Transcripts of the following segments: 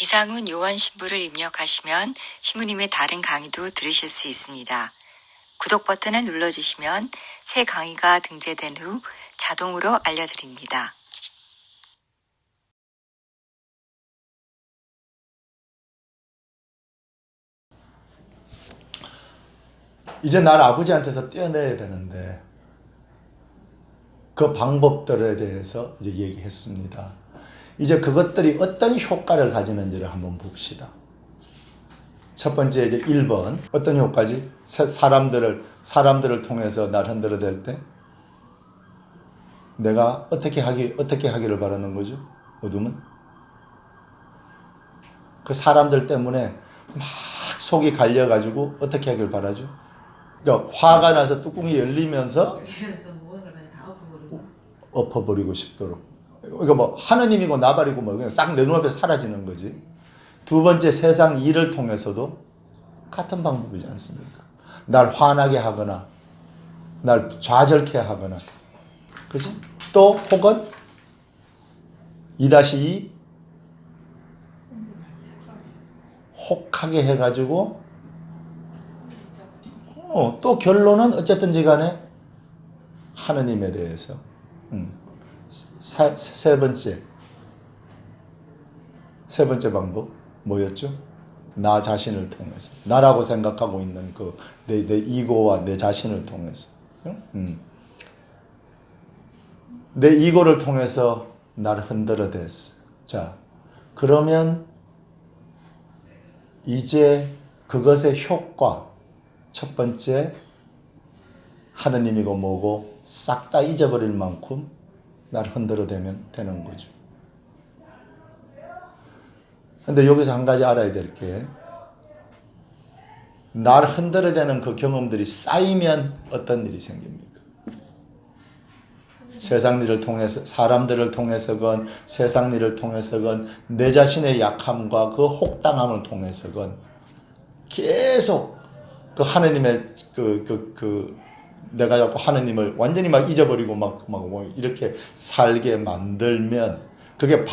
이상훈 요한 신부를 입력하시면 신부님의 다른 강의도 들으실 수 있습니다. 구독 버튼을 눌러주시면 새 강의가 등재된 후 자동으로 알려드립니다. 이제 날 아버지한테서 떼어내야 되는데 그 방법들에 대해서 이제 얘기했습니다. 이제 그것들이 어떤 효과를 가지는지를 한번 봅시다. 첫 번째 이제 1번 어떤 효과지? 사람들을 통해서 날 흔들어댈 때 내가 어떻게 하기를 바라는 거죠? 어둠은 그 사람들 때문에 막 속이 갈려가지고 어떻게 하길 바라죠? 그러니까 화가 나서 뚜껑이 열리면서 엎어버리고 싶도록. 그러니까 뭐 하느님이고 나발이고 뭐 그냥 싹 내 눈앞에 사라지는 거지. 두 번째 세상 일을 통해서도 같은 방법이지 않습니까? 날 화나게 하거나 날 좌절케 하거나 그지? 또 혹은 2-2 혹하게 해가지고 또 결론은 어쨌든지 간에 하느님에 대해서 세 번째 방법 뭐였죠? 나 자신을 통해서 나라고 생각하고 있는 그 내 이고와 내 자신을 통해서 내 이고를 통해서 나를 흔들어댔어. 자, 그러면 이제 그것의 효과 첫 번째 하느님이고 뭐고 싹 다 잊어버릴 만큼 나를 흔들어대면 되는 거죠. 근데 여기서 한 가지 알아야 될 게 나를 흔들어대는 그 경험들이 쌓이면 어떤 일이 생깁니까? 세상 일을 통해서 사람들을 통해서건 세상 일을 통해서건 내 자신의 약함과 그 혹당함을 통해서건 계속 그 하느님의 내가 자꾸 하느님을 완전히 막 잊어버리고 막 이렇게 살게 만들면 그게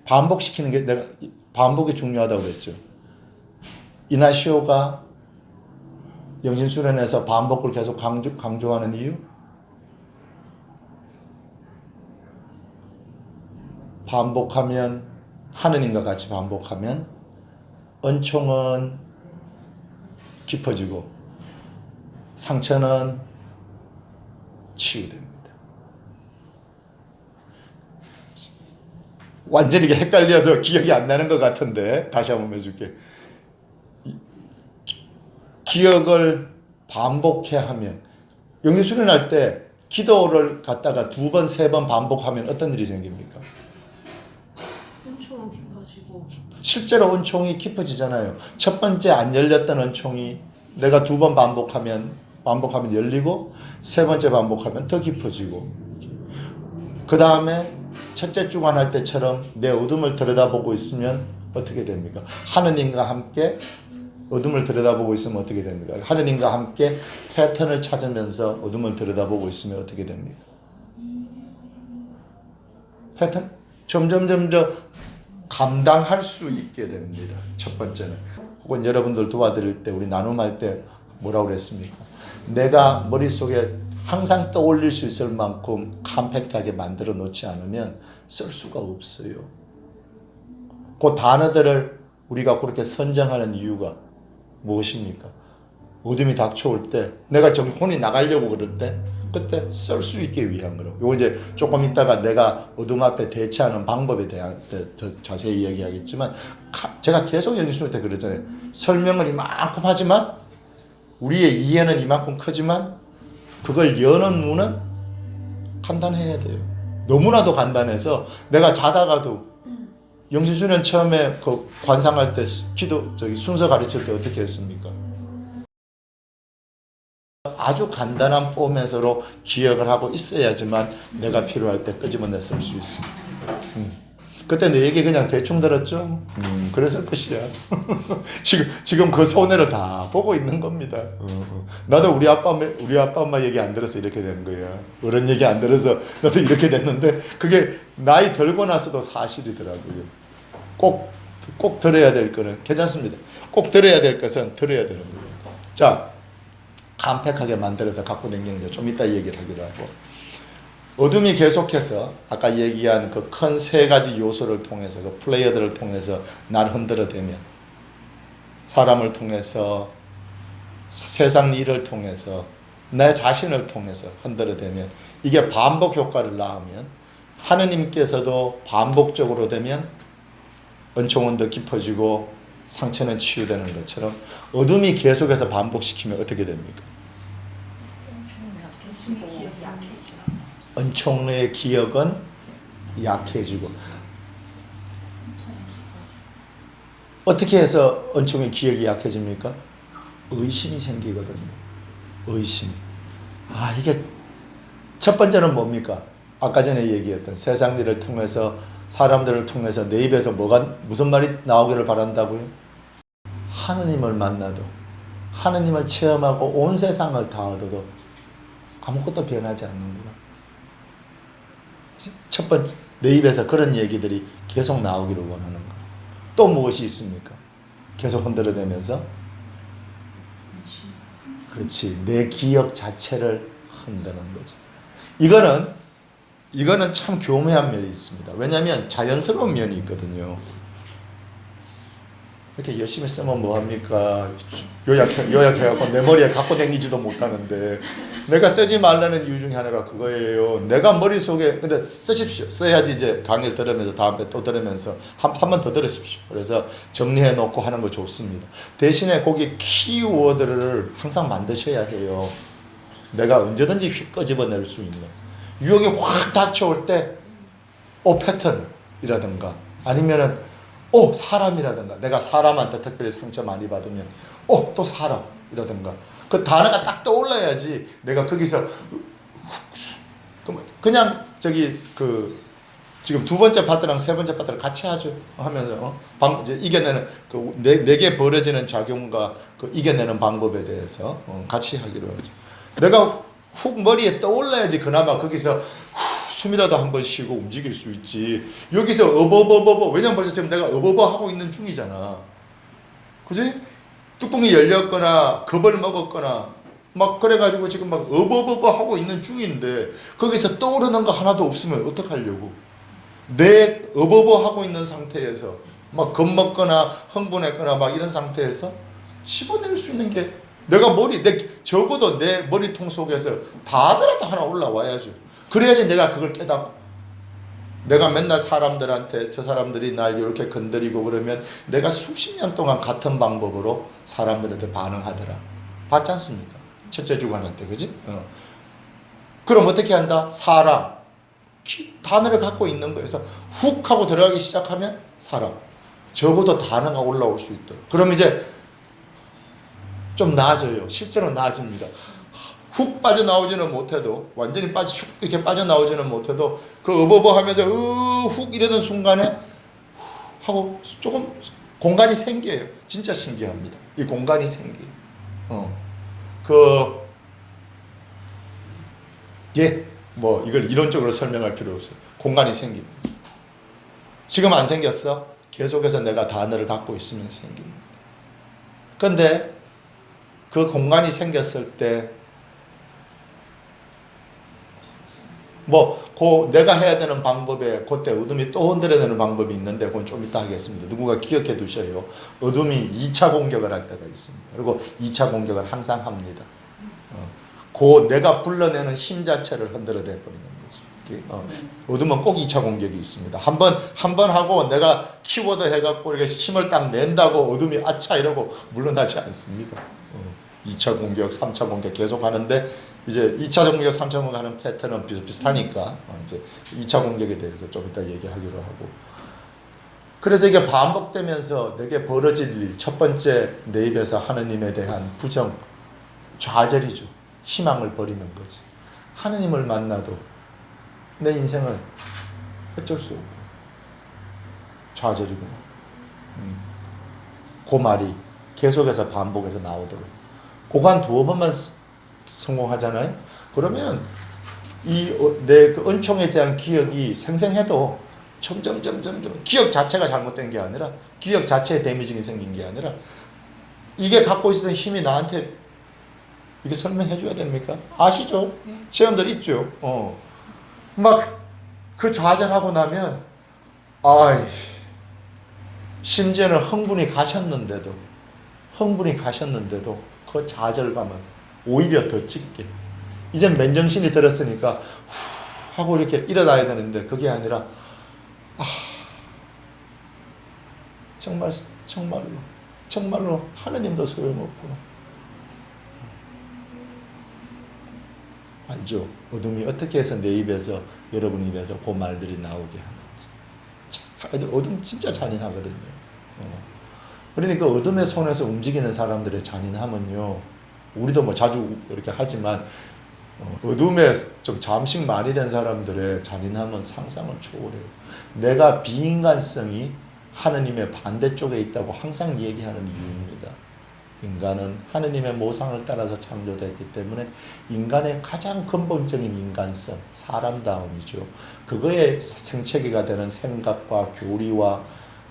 반복시키는 게 내가 반복이 중요하다고 그랬죠. 이나시오가 영신수련에서 반복을 계속 강조하는 이유? 반복하면 하느님과 같이 반복하면 은총은 깊어지고 상처는 치유됩니다. 완전히 헷갈려서 기억이 안 나는 것 같은데 다시 한번 해줄게. 기억을 반복해 하면 영유수련할 때 기도를 갖다가 2번, 3번 반복하면 어떤 일이 생깁니까? 은총은 깊어지고 실제로 은총이 깊어지잖아요. 첫 번째 안 열렸던 은총이 내가 2번 반복하면 열리고 3번째 반복하면 더 깊어지고 그 다음에 첫째 주간 할 때처럼 내 어둠을 들여다보고 있으면 어떻게 됩니까? 하느님과 함께 어둠을 들여다보고 있으면 어떻게 됩니까? 하느님과 함께 패턴을 찾으면서 어둠을 들여다보고 있으면 어떻게 됩니까? 패턴? 점점 감당할 수 있게 됩니다. 첫 번째는. 혹은 여러분들 도와드릴 때 우리 나눔할 때 뭐라고 그랬습니까? 내가 머릿속에 항상 떠올릴 수 있을 만큼 컴팩트하게 만들어 놓지 않으면 쓸 수가 없어요. 그 단어들을 우리가 그렇게 선정하는 이유가 무엇입니까? 어둠이 닥쳐올 때 내가 혼이 나가려고 그럴 때 그때 쓸 수 있게 위함으로. 이거 이제 조금 있다가 내가 어둠 앞에 대처하는 방법에 대한 더 자세히 이야기하겠지만 제가 계속 연수할 때 그러잖아요. 설명을 이만큼 하지만 우리의 이해는 이만큼 크지만 그걸 여는 문은 간단해야 돼요. 너무나도 간단해서 내가 자다가도 영신수련 처음에 그 관상할 때 순서 가르칠 때 어떻게 했습니까? 아주 간단한 포맷으로 기억을 하고 있어야지만 내가 필요할 때 끄집어내 쓸 수 있어. 그때 내 얘기 그냥 대충 들었죠? 그랬을 것이야. 지금 그 손해를 다 보고 있는 겁니다. 나도 우리 아빠 엄마 얘기 안 들어서 이렇게 된 거야. 어른 얘기 안 들어서 나도 이렇게 됐는데 그게 나이 들고 나서도 사실이더라고요. 꼭 꼭 들어야 될 거는 괜찮습니다. 꼭 들어야 될 것은 들어야 되는 거예요. 자, 깜팩하게 만들어서 갖고 다니는 거 좀 이따 얘기를 하기로 하고, 어둠이 계속해서 아까 얘기한 그 큰 세 가지 요소를 통해서, 그 플레이어들을 통해서 날 흔들어대면, 사람을 통해서, 세상 일을 통해서, 내 자신을 통해서 흔들어대면, 이게 반복 효과를 낳으면 하느님께서도 반복적으로 되면 은총은 더 깊어지고 상처는 치유되는 것처럼, 어둠이 계속해서 반복시키면 어떻게 됩니까? 은총의 기억은 약해지고. 어떻게 해서 은총의 기억이 약해집니까? 의심이 생기거든요. 의심. 이게 첫 번째는 뭡니까? 아까 전에 얘기했던 세상 일을 통해서, 사람들을 통해서 내 입에서 무슨 말이 나오기를 바란다고요? 하느님을 만나도, 하느님을 체험하고 온 세상을 다 얻어도 아무것도 변하지 않는구나. 첫 번째, 내 입에서 그런 얘기들이 계속 나오기를 원하는 거. 또 무엇이 있습니까? 계속 흔들어대면서, 그렇지, 내 기억 자체를 흔드는 거죠. 이거는 참 교묘한 면이 있습니다. 왜냐하면 자연스러운 면이 있거든요. 이렇게 열심히 쓰면 뭐합니까? 요약해갖고 내 머리에 갖고 다니지도 못하는데, 내가 쓰지 말라는 이유 중에 하나가 그거예요. 내가 머릿속에, 근데 쓰십시오. 써야지 이제 강의를 들으면서 다음에 또 들으면서 한 번 더 들으십시오. 그래서 정리해 놓고 하는 거 좋습니다. 대신에 거기 키워드를 항상 만드셔야 해요. 내가 언제든지 휙 끄집어낼 수 있는. 유혹이 확 닥쳐올 때, 패턴이라든가, 아니면은, 사람이라든가, 내가 사람한테 특별히 상처 많이 받으면, 또 사람이라든가, 그 단어가 딱 떠올라야지 내가 거기서, 그냥, 지금 두 번째 파트랑 세 번째 파트를 같이 하죠. 하면서, 이제 이겨내는, 내게 벌어지는 작용과 그 이겨내는 방법에 대해서, 같이 하기로 하죠. 내가 훅 머리에 떠올라야지 그나마 거기서 숨이라도 한번 쉬고 움직일 수 있지. 여기서 왜냐면 벌써 지금 내가 하고 있는 중이잖아. 그지? 뚜껑이 열렸거나 겁을 먹었거나 막 그래가지고 지금 막 하고 있는 중인데, 거기서 떠오르는 거 하나도 없으면 어떡하려고. 내 하고 있는 상태에서 막 겁먹거나 흥분했거나 막 이런 상태에서 집어낼 수 있는 게, 적어도 내 머리통 속에서 단어라도 하나 올라와야죠. 그래야지 내가 그걸 깨닫고, 내가 맨날 사람들한테 저 사람들이 날 이렇게 건드리고 그러면 내가 수십 년 동안 같은 방법으로 사람들한테 반응하더라. 봤지 않습니까? 첫째 주간할 때, 그지? 그럼 어떻게 한다? 사람. 단어를 갖고 있는 거에서 훅 하고 들어가기 시작하면 사람. 적어도 단어가 올라올 수 있도록. 그럼 이제 좀 나아져요. 실제로 나아집니다. 훅 빠져나오지는 못해도, 완전히 이렇게 빠져나오지는 못해도, 그 하면서 훅 이러던 순간에 하고 조금 공간이 생겨요. 진짜 신기합니다. 이 공간이 생겨요. 이걸 이론적으로 설명할 필요 없어요. 공간이 생깁니다. 지금 안 생겼어? 계속해서 내가 단어를 갖고 있으면 생깁니다. 근데 그 공간이 생겼을 때, 내가 해야 되는 방법에, 그때 어둠이 또 흔들어내는 방법이 있는데, 그건 좀 이따 하겠습니다. 누군가 기억해 두셔요. 어둠이 2차 공격을 할 때가 있습니다. 그리고 2차 공격을 항상 합니다. 내가 불러내는 힘 자체를 흔들어내 버리는 거죠. 어둠은 꼭 2차 공격이 있습니다. 한 번 하고 내가 키워드 해갖고 이렇게 힘을 딱 낸다고 어둠이 아차 이러고 물러나지 않습니다. 2차 공격, 3차 공격 계속 하는데, 이제 2차 공격, 3차 공격 하는 패턴은 비슷하니까 이제 2차 공격에 대해서 좀 이따 얘기하기로 하고. 그래서 이게 반복되면서 내게 벌어질 일, 첫 번째, 내 입에서 하느님에 대한 부정, 좌절이죠. 희망을 버리는 거지. 하느님을 만나도 내 인생은 어쩔 수 없고 좌절이구나. 그 말이 계속해서 반복해서 나오도록. 그거 한 두어 번만 성공하잖아요. 그러면 내 그 은총에 대한 기억이 생생해도 점점 기억 자체가 잘못된 게 아니라 기억 자체에 데미징이 생긴 게 아니라 이게 갖고 있었던 힘이 나한테 이게 설명해 줘야 됩니까? 아시죠? 체험들 있죠. 막 그 좌절하고 나면 아이 심지어는 흥분이 가셨는데도 그 좌절감은 오히려 더 짙게 이제 맨정신이 들었으니까 후 하고 이렇게 일어나야 되는데 그게 아니라 정말로 하느님도 소용없구나. 알죠? 어둠이 어떻게 해서 내 입에서 여러분 입에서 그 말들이 나오게 하는지. 어둠 진짜 잔인하거든요. 그러니까 어둠의 손에서 움직이는 사람들의 잔인함은요. 우리도 뭐 자주 이렇게 하지만 어둠에 좀 잠식 많이 된 사람들의 잔인함은 상상을 초월해요. 내가 비인간성이 하느님의 반대쪽에 있다고 항상 얘기하는 이유입니다. 인간은 하느님의 모상을 따라서 창조됐기 때문에 인간의 가장 근본적인 인간성, 사람다움이죠. 그거의 생체계가 되는 생각과 교리와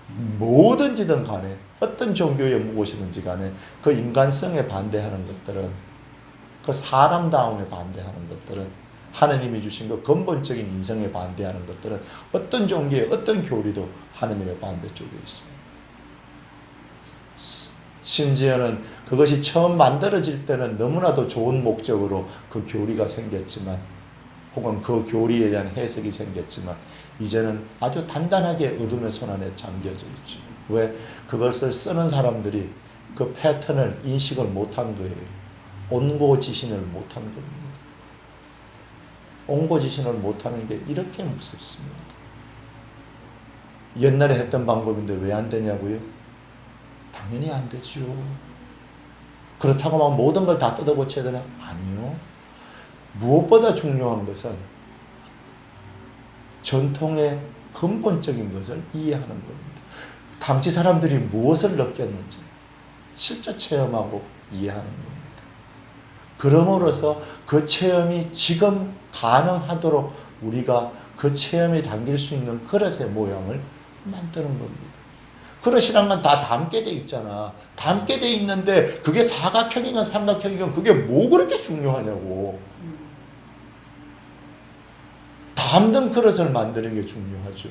뭐든지든 간에 어떤 종교에 무엇이든지 간에 그 인간성에 반대하는 것들은 그 사람다움에 반대하는 것들은 하느님이 주신 그 근본적인 인성에 반대하는 것들은 어떤 종교의 어떤 교리도 하느님의 반대쪽에 있습니다. 심지어는 그것이 처음 만들어질 때는 너무나도 좋은 목적으로 그 교리가 생겼지만 혹은 그 교리에 대한 해석이 생겼지만 이제는 아주 단단하게 어둠의 손 안에 잠겨져 있죠. 왜? 그것을 쓰는 사람들이 그 패턴을 인식을 못한 거예요. 온고지신을 못한 겁니다. 온고지신을 못하는 게 이렇게 무섭습니다. 옛날에 했던 방법인데 왜 안 되냐고요? 당연히 안 되죠. 그렇다고 막 모든 걸 다 뜯어 고쳐야 되나? 아니요. 무엇보다 중요한 것은 전통의 근본적인 것을 이해하는 겁니다. 당시 사람들이 무엇을 느꼈는지 실제 체험하고 이해하는 겁니다. 그럼으로써 그 체험이 지금 가능하도록 우리가 그 체험에 담길 수 있는 그릇의 모양을 만드는 겁니다. 그릇이란 건 다 담게 돼 있잖아. 담게 돼 있는데 그게 사각형이건 삼각형이건 그게 뭐 그렇게 중요하냐고. 담는 그릇을 만드는 게 중요하죠.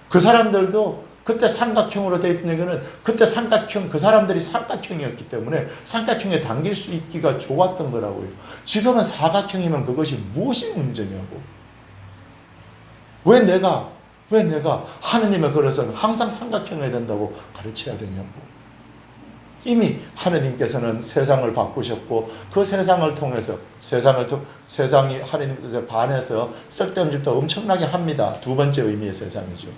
그 사람들도 그때 삼각형으로 되어 있던 얘기는 그때 삼각형, 그 사람들이 삼각형이었기 때문에 삼각형에 담길 수 있기가 좋았던 거라고요. 지금은 사각형이면 그것이 무엇이 문제냐고. 왜 내가 하느님의 그릇은 항상 삼각형이어야 된다고 가르쳐야 되냐고. 이미 하느님께서는 세상을 바꾸셨고 그 세상을 통해서 세상이 하느님 뜻에 반해서 쓸데없는 짓도 엄청나게 합니다. 두 번째 의미의 세상이죠.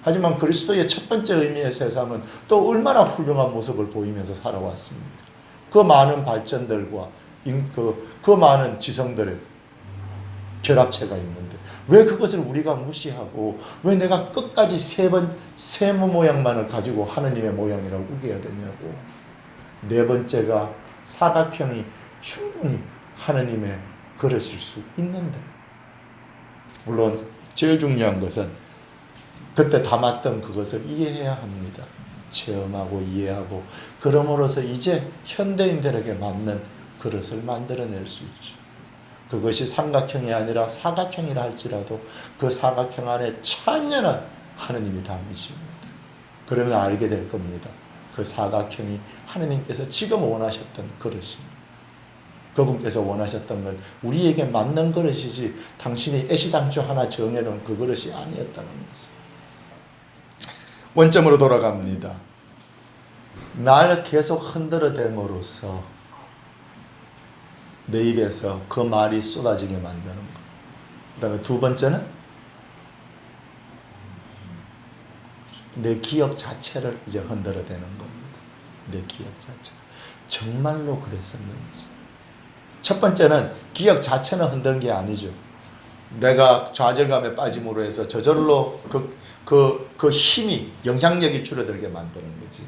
하지만 그리스도의 첫 번째 의미의 세상은 또 얼마나 훌륭한 모습을 보이면서 살아왔습니까? 그 많은 발전들과 그 많은 지성들의 결합체가 있는데 왜 그것을 우리가 무시하고 왜 내가 끝까지 세모 모양만을 가지고 하느님의 모양이라고 우겨야 되냐고. 네 번째가 사각형이 충분히 하느님의 그릇일 수 있는데, 물론 제일 중요한 것은 그때 담았던 그것을 이해해야 합니다. 체험하고 이해하고 그럼으로써 이제 현대인들에게 맞는 그릇을 만들어낼 수 있죠. 그것이 삼각형이 아니라 사각형이라 할지라도 그 사각형 안에 찬연한 하느님이 담으십니다. 그러면 알게 될 겁니다. 그 사각형이 하느님께서 지금 원하셨던 그릇입니다. 그분께서 원하셨던 건 우리에게 맞는 그릇이지 당신이 애시당초 하나 정해놓은 그 그릇이 아니었다는 것을. 원점으로 돌아갑니다. 날 계속 흔들어 댐으로써 내 입에서 그 말이 쏟아지게 만드는 것. 그 다음에 두 번째는 내 기억 자체를 이제 흔들어대는 겁니다. 내 기억 자체. 정말로 그랬었는지. 첫 번째는 기억 자체는 흔드는 게 아니죠. 내가 좌절감에 빠짐으로 해서 저절로 그 힘이, 영향력이 줄어들게 만드는 거지.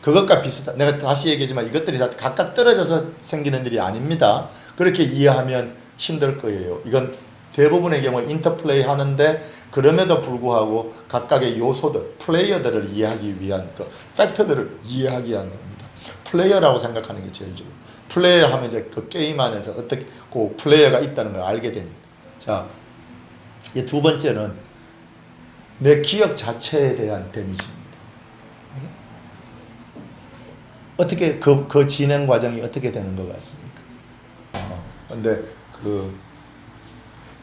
그것과 비슷한, 내가 다시 얘기하지만 이것들이 다 각각 떨어져서 생기는 일이 아닙니다. 그렇게 이해하면 힘들 거예요. 이건 대부분의 경우 인터플레이 하는데 그럼에도 불구하고 각각의 요소들, 플레이어들을 이해하기 위한 그 팩터들을 이해하기 위한 겁니다. 플레이어라고 생각하는 게 제일 중요해요. 플레이어 하면 이제 그 게임 안에서 어떻게 그 플레이어가 있다는 걸 알게 되니까. 자, 이 두 번째는 내 기억 자체에 대한 데미지입니다. 어떻게 그 진행 과정이 어떻게 되는 것 같습니까? 근데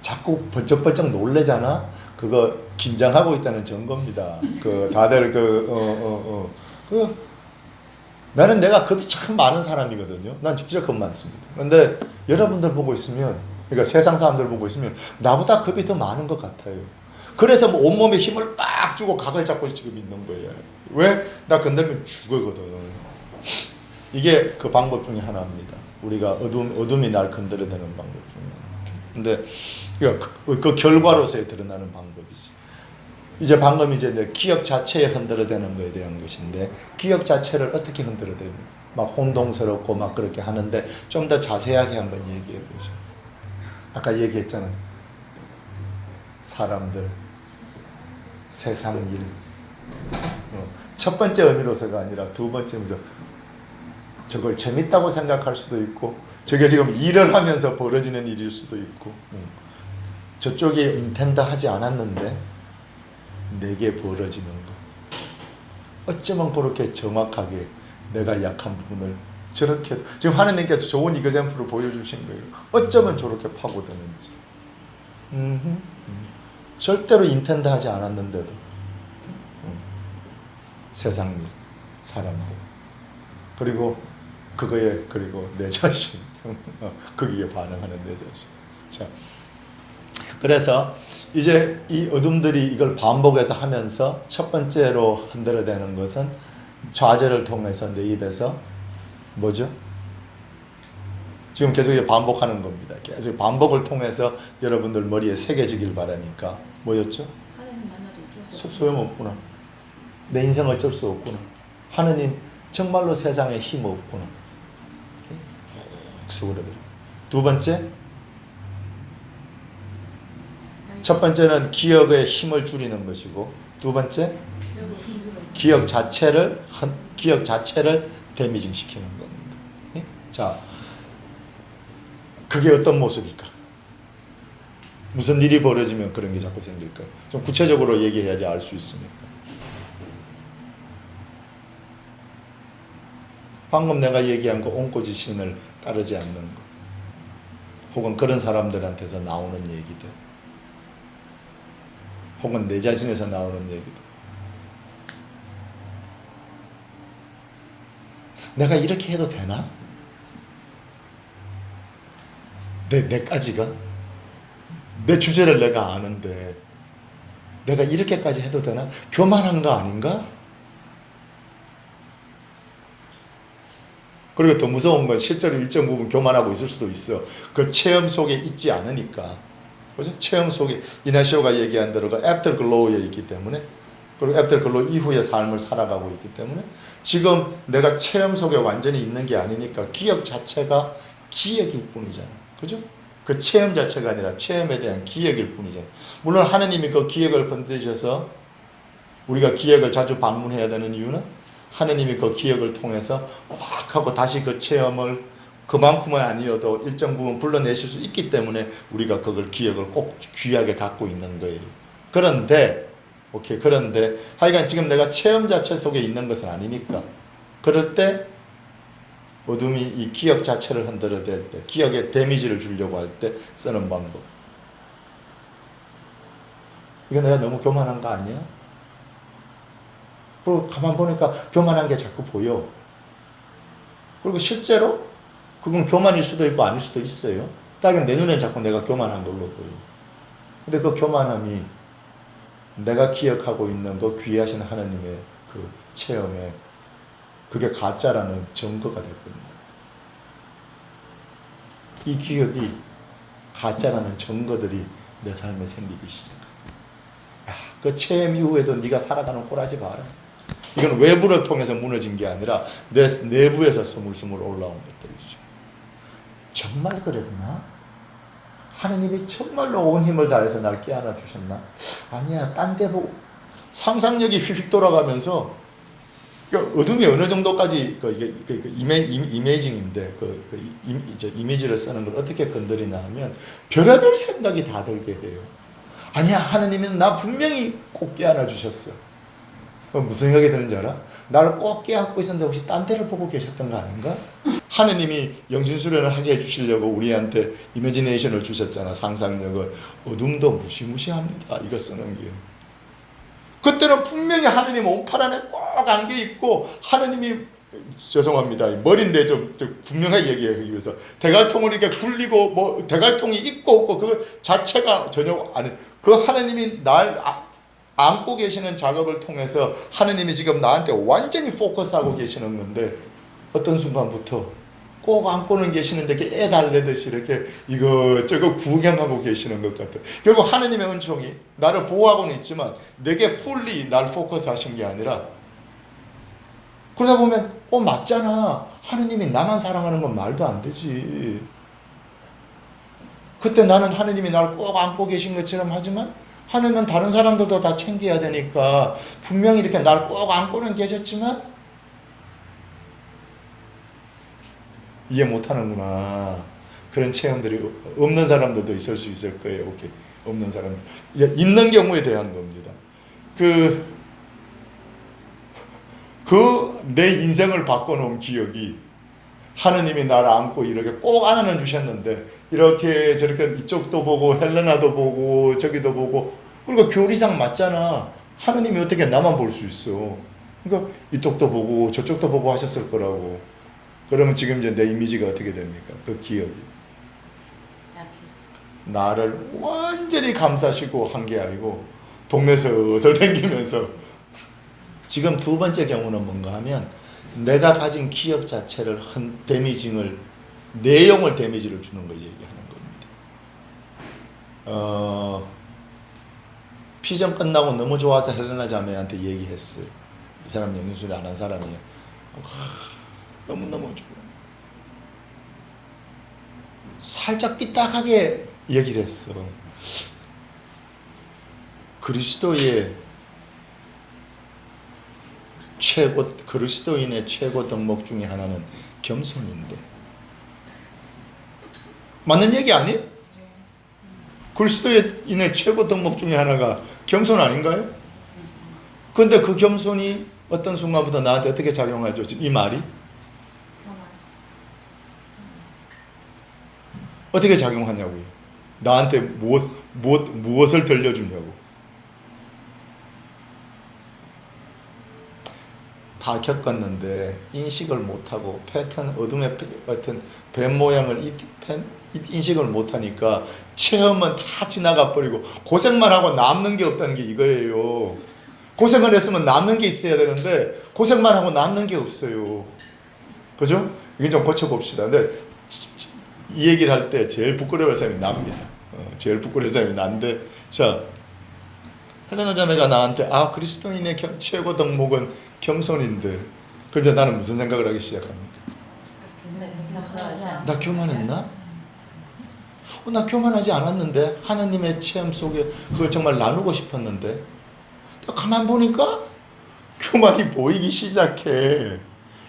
자꾸 번쩍번쩍 놀래잖아. 그거 긴장하고 있다는 증거입니다. 다들 나는 내가 겁이 참 많은 사람이거든요. 난 진짜 겁 많습니다. 근데 여러분들 보고 있으면, 그러니까 세상 사람들 보고 있으면 나보다 겁이 더 많은 것 같아요. 그래서 뭐 온몸에 힘을 빡 주고 각을 잡고 지금 있는 거예요. 왜? 나 건들면 죽거든. 이게 그 방법 중에 하나입니다. 우리가 어둠이 날 건드려대는 방법 중에 하나. 근데 그 결과로서의 드러나는 방법이지. 이제 방금 이제 내 기억 자체에 흔들어대는 거에 대한 것인데, 기억 자체를 어떻게 흔들어댑니까? 막 혼동스럽고 막 그렇게 하는데 좀 더 자세하게 한번 얘기해 보죠. 아까 얘기했잖아. 사람들, 세상 일. 첫 번째 의미로서가 아니라 두 번째면서 저걸 재밌다고 생각할 수도 있고, 저게 지금 일을 하면서 벌어지는 일일 수도 있고, 저쪽이 인텐드 하지 않았는데 내게 벌어지는 거. 어쩌면 그렇게 정확하게 내가 약한 부분을 저렇게, 지금 하느님께서 좋은 이그샘플을 보여주신 거예요. 어쩌면 저렇게 파고드는지. 절대로 인텐드 하지 않았는데도 세상 일, 사람들, 그리고 그리고 내 자신, 거기에 반응하는 내 자신. 자, 그래서 이제 이 어둠들이 이걸 반복해서 하면서 첫 번째로 흔들어대는 것은 좌절을 통해서 내 입에서 뭐죠? 지금 계속 반복하는 겁니다. 계속 반복을 통해서 여러분들 머리에 새겨지길 바라니까 뭐였죠? 하나님 만나도 어쩔 수 없구나. 소용없구나. 내 인생 어쩔 수 없구나. 하느님 정말로 세상에 힘 없구나. 훅 스그러들어. 두 번째, 첫 번째는 기억의 힘을 줄이는 것이고, 두 번째 기억 자체를 데미징 시키는 겁니다. 예? 자, 그게 어떤 모습일까? 무슨 일이 벌어지면 그런 게 자꾸 생길까? 좀 구체적으로 얘기해야지 알 수 있으니까. 방금 내가 얘기한 그 옹고지신을 따르지 않는 것, 혹은 그런 사람들한테서 나오는 얘기들, 혹은 내 자신에서 나오는 얘기들. 내가 이렇게 해도 되나? 내까지가? 내 주제를 내가 아는데 내가 이렇게까지 해도 되나? 교만한 거 아닌가? 그리고 더 무서운 건 실제로 일정 부분 교만하고 있을 수도 있어. 그 체험 속에 있지 않으니까. 그죠? 체험 속에 이나시오가 얘기한 대로가 애프터글로우에 있기 때문에, 그리고 애프터글로우 이후의 삶을 살아가고 있기 때문에 지금 내가 체험 속에 완전히 있는 게 아니니까 기억 자체가 기억일 뿐이잖아. 그죠? 그 체험 자체가 아니라 체험에 대한 기억일 뿐이잖아. 물론 하느님이 그 기억을 건드리셔서 우리가 기억을 자주 방문해야 되는 이유는 하느님이 그 기억을 통해서 확 하고 다시 그 체험을 그만큼은 아니어도 일정 부분 불러내실 수 있기 때문에 우리가 그걸 기억을 꼭 귀하게 갖고 있는 거예요. 그런데 하여간 지금 내가 체험 자체 속에 있는 것은 아니니까, 그럴 때 어둠이 이 기억 자체를 흔들어댈 때, 기억에 데미지를 주려고 할 때 쓰는 방법. 이거 내가 너무 교만한 거 아니야? 그리고 가만 보니까 교만한 게 자꾸 보여. 그리고 실제로 그건 교만일 수도 있고 아닐 수도 있어요. 딱 내 눈엔 자꾸 내가 교만한 걸로 보여. 근데 그 교만함이 내가 기억하고 있는 그 귀하신 하나님의 그 체험에 그게 가짜라는 증거가 되거든요. 이 기억이 가짜라는 증거들이 내 삶에 생기기 시작합니다. 그 체험 이후에도 네가 살아가는 꼴하지 마라. 이건 외부를 통해서 무너진 게 아니라 내 내부에서 스물스물 올라온 것들이죠. 정말 그랬나? 하느님이 정말로 온 힘을 다해서 날 깨안아 주셨나? 아니야. 딴 데 보고 상상력이 휙휙 돌아가면서 어둠이 어느 정도까지 이미징인데 이미지를 쓰는 걸 어떻게 건드리나 하면 별의별 생각이 다 들게 돼요. 아니야. 하느님은 나 분명히 꼭 깨안아 주셨어. 무슨 생각이 드는지 알아? 나를 꼭 깨안고 있었는데 혹시 딴 데를 보고 계셨던 거 아닌가? 하느님이 영신수련을 하게 해주시려고 우리한테 이미지네이션을 주셨잖아. 상상력을. 어둠도 무시무시합니다. 이거 쓰는 게. 그때는 분명히 하느님 온팔 안에 꼭 안겨있고 하느님이 죄송합니다. 머리인데 좀 분명하게 얘기하기 위해서 대갈통을 이렇게 굴리고 뭐 대갈통이 있고 없고 그 자체가 전혀 아니 그 하느님이 날 안고 계시는 작업을 통해서 하느님이 지금 나한테 완전히 포커스하고 계시는 건데 어떤 순간부터 꼭 안고는 계시는데 이렇게 애 달래듯이 이렇게 이거저거 구경하고 계시는 것 같아요. 결국 하느님의 은총이 나를 보호하고는 있지만 내게 풀리 날 포커스 하신 게 아니라 그러다 보면 맞잖아. 하느님이 나만 사랑하는 건 말도 안 되지. 그때 나는 하느님이 나를 꼭 안고 계신 것처럼 하지만 하느님은 다른 사람들도 다 챙겨야 되니까 분명히 이렇게 나를 꼭 안고는 계셨지만 이해 못하는구나. 그런 체험들이 없는 사람들도 있을 수 있을 거예요. 오케이. 없는 사람. 있는 경우에 대한 겁니다. 내 인생을 바꿔놓은 기억이 하느님이 나를 안고 이렇게 꼭 안아는 주셨는데 이렇게 저렇게 이쪽도 보고 헬레나도 보고 저기도 보고 그리고 교리상 맞잖아. 하느님이 어떻게 나만 볼 수 있어. 그러니까 이쪽도 보고 저쪽도 보고 하셨을 거라고. 그러면 지금 이제 내 이미지가 어떻게 됩니까? 그 기억이. 나를 완전히 감싸시고 한 게 아니고 동네에서 어슬 댕기면서 지금 두 번째 경우는 뭔가 하면 내가 가진 기억 자체를 내용을 데미지를 주는 걸 얘기하는 겁니다. 피전 끝나고 너무 좋아서 헬레나 자매한테 얘기했어요. 이 사람 영유술이 안 한 사람이에요. 너무너무 좋아요. 살짝 삐딱하게 얘기를 했어. 그리스도인의 최고 덕목 중에 하나는 겸손인데. 맞는 얘기 아니에요? 그리스도인의 최고 덕목 중에 하나가 겸손 아닌가요? 그런데 그 겸손이 어떤 순간부터 나한테 어떻게 작용하죠? 이 말이? 어떻게 작용하냐고요? 나한테 무엇을 들려주냐고. 다 겪었는데 인식을 못하고 어둠의 어떤 뱀 모양을 인식을 못하니까 체험은 다 지나가 버리고 고생만 하고 남는 게 없다는 게 이거예요. 고생을 했으면 남는 게 있어야 되는데 고생만 하고 남는 게 없어요. 그죠? 이건 좀 고쳐봅시다. 근데 이 얘기를 할 때 제일 부끄러워할 사람이 납니다. 제일 부끄러워할 사람이 난데, 자, 헬레나 자매가 나한테 그리스도인의 최고 덕목은 겸손인데, 그런데 나는 무슨 생각을 하기 시작합니까? 나 교만했나? 나 교만하지 않았는데 하나님의 체험 속에 그걸 정말 나누고 싶었는데 가만 보니까 교만이 보이기 시작해.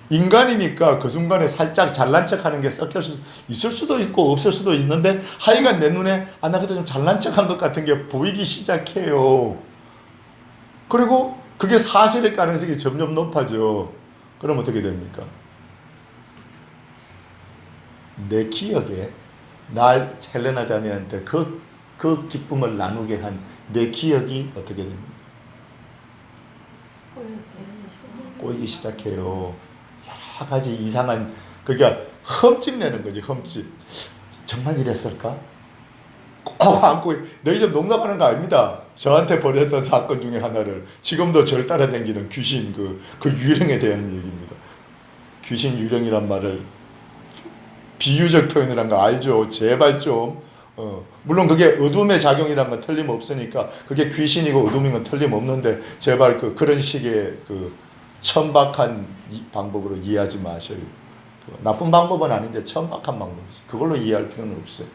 인간이니까 그 순간에 살짝 잘난 척하는 게 섞여 있을 수도 있고 없을 수도 있는데 하여간 내 눈에 나 그때 좀 잘난 척한 것 같은 게 보이기 시작해요. 그리고 그게 사실일 가능성이 점점 높아져. 그럼 어떻게 됩니까? 내 기억에 날 헬레나 자매한테 그 기쁨을 나누게 한 내 기억이 어떻게 됩니까? 꼬이기 시작해요. 여러 가지 이상한, 그러니까 흠집 내는 거지, 흠집. 정말 이랬을까? 꼭 안고, 내가 좀 농담하는 거 아닙니다. 저한테 벌였던 사건 중에 하나를 지금도 절 따라다니는 귀신, 그 유령에 대한 얘기입니다. 귀신 유령이란 말을 비유적 표현을 한 거 알죠? 제발 좀. 물론 그게 어둠의 작용이란 건 틀림없으니까 그게 귀신이고 어둠인 건 틀림없는데 제발 그런 식의 천박한 방법으로 이해하지 마셔요. 나쁜 방법은 아닌데 천박한 방법이지. 그걸로 이해할 필요는 없어요.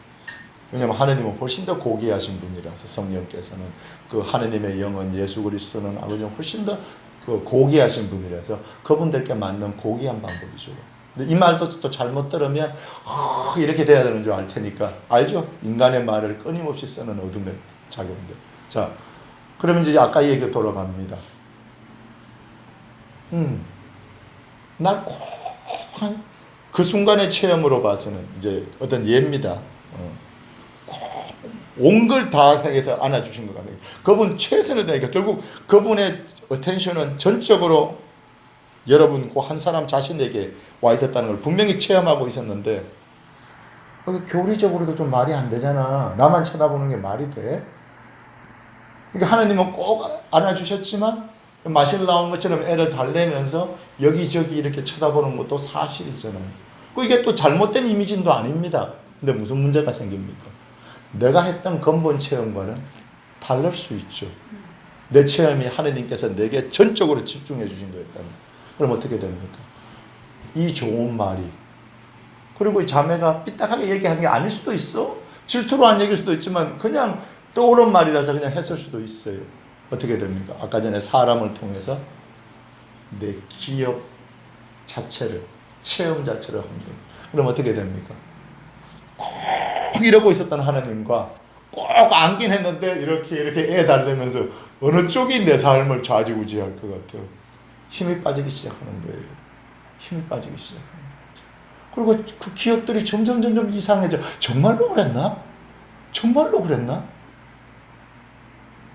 왜냐하면 하느님은 훨씬 더 고귀하신 분이라서 성령께서는 그 하느님의 영은 예수 그리스도는 아버지는 훨씬 더 그 고귀하신 분이라서 그분들께 맞는 고귀한 방법이죠. 근데 이 말도 또 잘못 들으면 이렇게 돼야 되는 줄 알 테니까 알죠? 인간의 말을 끊임없이 쓰는 어둠의 작용들. 자, 그러면 이제 아까 얘기 돌아갑니다. 날 꼭 그 순간의 체험으로 봐서는 이제 어떤 예입니다. 온 걸 다 해서 안아주신 것 같아요. 그분 최선을 다하니까 결국 그분의 어텐션은 전적으로 여러분 그 한 사람 자신에게 와 있었다는 걸 분명히 체험하고 있었는데 교리적으로도 좀 말이 안 되잖아. 나만 쳐다보는 게 말이 돼? 그러니까 하나님은 꼭 안아주셨지만 마실 나온 것처럼 애를 달래면서 여기저기 이렇게 쳐다보는 것도 사실이잖아요. 이게 또 잘못된 이미지도 아닙니다. 근데 무슨 문제가 생깁니까? 내가 했던 근본 체험과는 다를 수 있죠. 내 체험이 하나님께서 내게 전적으로 집중해 주신 거였다면 그럼 어떻게 됩니까? 이 좋은 말이 그리고 이 자매가 삐딱하게 얘기한 게 아닐 수도 있어. 질투로 안 얘기할 수도 있지만 그냥 떠오른 말이라서 그냥 했을 수도 있어요. 어떻게 됩니까? 아까 전에 사람을 통해서 내 기억 자체를 체험 자체를 흔들고 그럼 어떻게 됩니까? 꼭 이러고 있었던 하나님과 꼭 안긴 했는데 이렇게 애 달래면서 어느 쪽이 내 삶을 좌지우지할 것 같아요. 힘이 빠지기 시작하는 거예요. 힘이 빠지기 시작하는 거죠. 그리고 그 기억들이 점점 이상해져. 정말로 그랬나? 정말로 그랬나?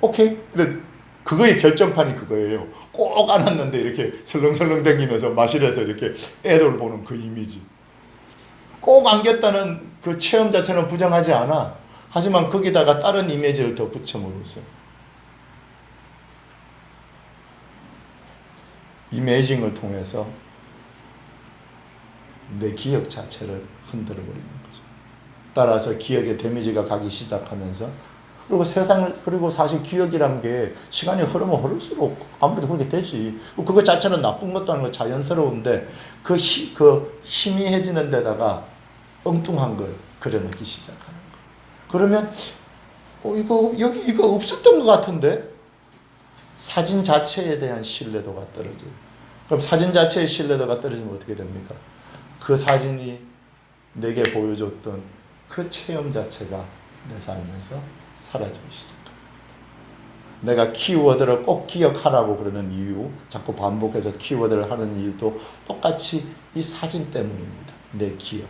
오케이. 근데 그거의 결정판이 그거예요. 꼭 안았는데 이렇게 설렁설렁 댕기면서 마실에서 이렇게 애들 보는 그 이미지. 꼭 안겼다는 그 체험 자체는 부정하지 않아. 하지만 거기다가 다른 이미지를 더 붙여물어서 이미징을 통해서 내 기억 자체를 흔들어 버리는 거죠. 따라서 기억의 데미지가 가기 시작하면서 그리고 그리고 사실 기억이란 게 시간이 흐르면 흐를수록 아무래도 그렇게 되지. 그거 자체는 나쁜 것도 아니고 자연스러운데 그 희미해지는 데다가 엉뚱한 걸 그려넣기 시작하는 거. 그러면 이거 없었던 것 같은데 사진 자체에 대한 신뢰도가 떨어져요. 그럼 사진 자체의 신뢰도가 떨어지면 어떻게 됩니까? 그 사진이 내게 보여줬던 그 체험 자체가 내 삶에서 사라지기 시작합니다. 내가 키워드를 꼭 기억하라고 그러는 이유, 자꾸 반복해서 키워드를 하는 이유도 똑같이 이 사진 때문입니다. 내 기억.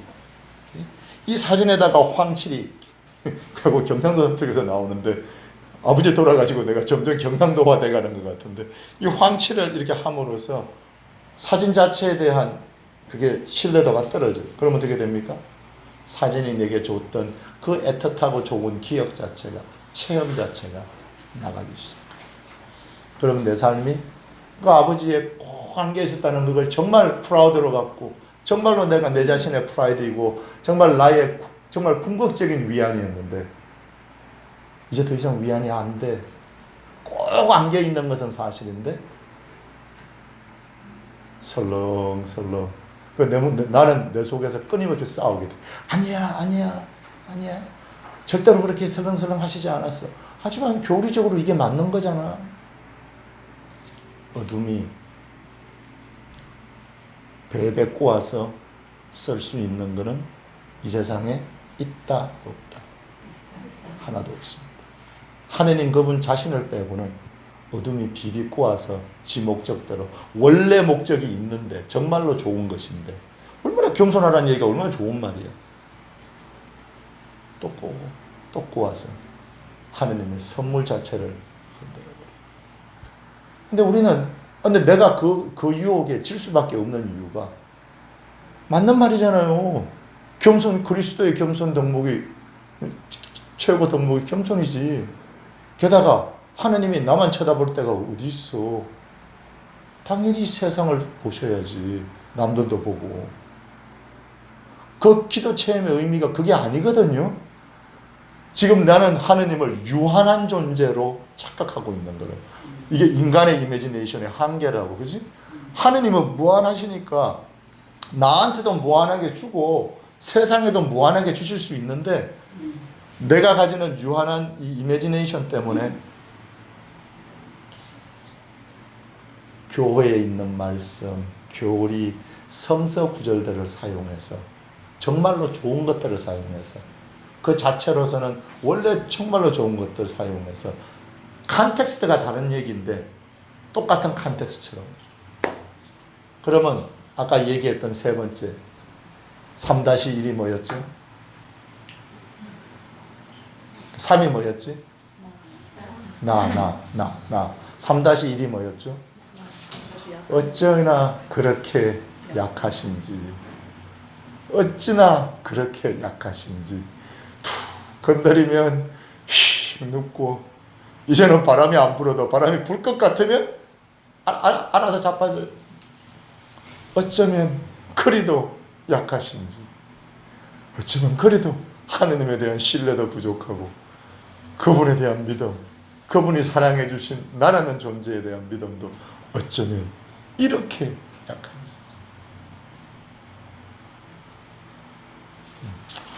이 사진에다가 황칠이 하고 경상도 사투리에서 나오는데 아버지 돌아가지고 내가 점점 경상도화 돼가는 것 같은데 이 황칠을 이렇게 함으로써 사진 자체에 대한 그게 신뢰도가 떨어져요. 그럼 어떻게 됩니까? 사진이 내게 줬던 그 애틋하고 좋은 기억 자체가 체험 자체가 나가기 시작해요. 그럼 내 삶이 그 아버지의 꼭 안겨 있었다는 그걸 정말 프라우드로 갖고 정말로 내가 내 자신의 프라이드이고 정말 나의 정말 궁극적인 위안이었는데 이제 더 이상 위안이 안 돼. 꼭 안겨 있는 것은 사실인데 설렁설렁 나는 내 속에서 끊임없이 싸우게 돼. 아니야. 절대로 그렇게 설렁설렁 하시지 않았어. 하지만 교리적으로 이게 맞는 거잖아. 어둠이 배배 꼬아서 쓸 수 있는 거는 이 세상에 있다 없다. 하나도 없습니다. 하느님 그분 자신을 빼고는 어둠이 비비 꼬아서 지 목적대로 원래 목적이 있는데 정말로 좋은 것인데 얼마나 겸손하라는 얘기가 얼마나 좋은 말이야. 또 꼬아서 하느님의 선물 자체를 흔들어버려. 근데 내가 그 유혹에 질 수밖에 없는 이유가 맞는 말이잖아요. 그리스도의 겸손 덕목이 최고 덕목이 겸손이지. 게다가 하나님이 나만 쳐다볼 때가 어디 있어. 당연히 세상을 보셔야지. 남들도 보고. 그 기도 체험의 의미가 그게 아니거든요. 지금 나는 하나님을 유한한 존재로 착각하고 있는 거예요. 이게 인간의 이미지네이션의 한계라고, 그지? 하나님은 무한하시니까 나한테도 무한하게 주고 세상에도 무한하게 주실 수 있는데 내가 가지는 유한한 이 이미지네이션 때문에 교회에 있는 말씀, 교리, 성서 구절들을 사용해서 정말로 좋은 것들을 사용해서 그 자체로서는 원래 정말로 좋은 것들을 사용해서 컨텍스트가 다른 얘기인데 똑같은 컨텍스트처럼 그러면 아까 얘기했던 세 번째 3-1이 뭐였죠? 3이 뭐였지? 나 3-1이 뭐였죠? 어쩌나 그렇게 약하신지 어찌나 그렇게 약하신지 툭 건드리면 휘 눕고 이제는 바람이 안 불어도 바람이 불 것 같으면 알아서 자빠져요. 어쩌면 그리도 약하신지 어쩌면 그리도 하느님에 대한 신뢰도 부족하고 그분에 대한 믿음 그분이 사랑해 주신 나라는 존재에 대한 믿음도 어쩌면 이렇게 약한지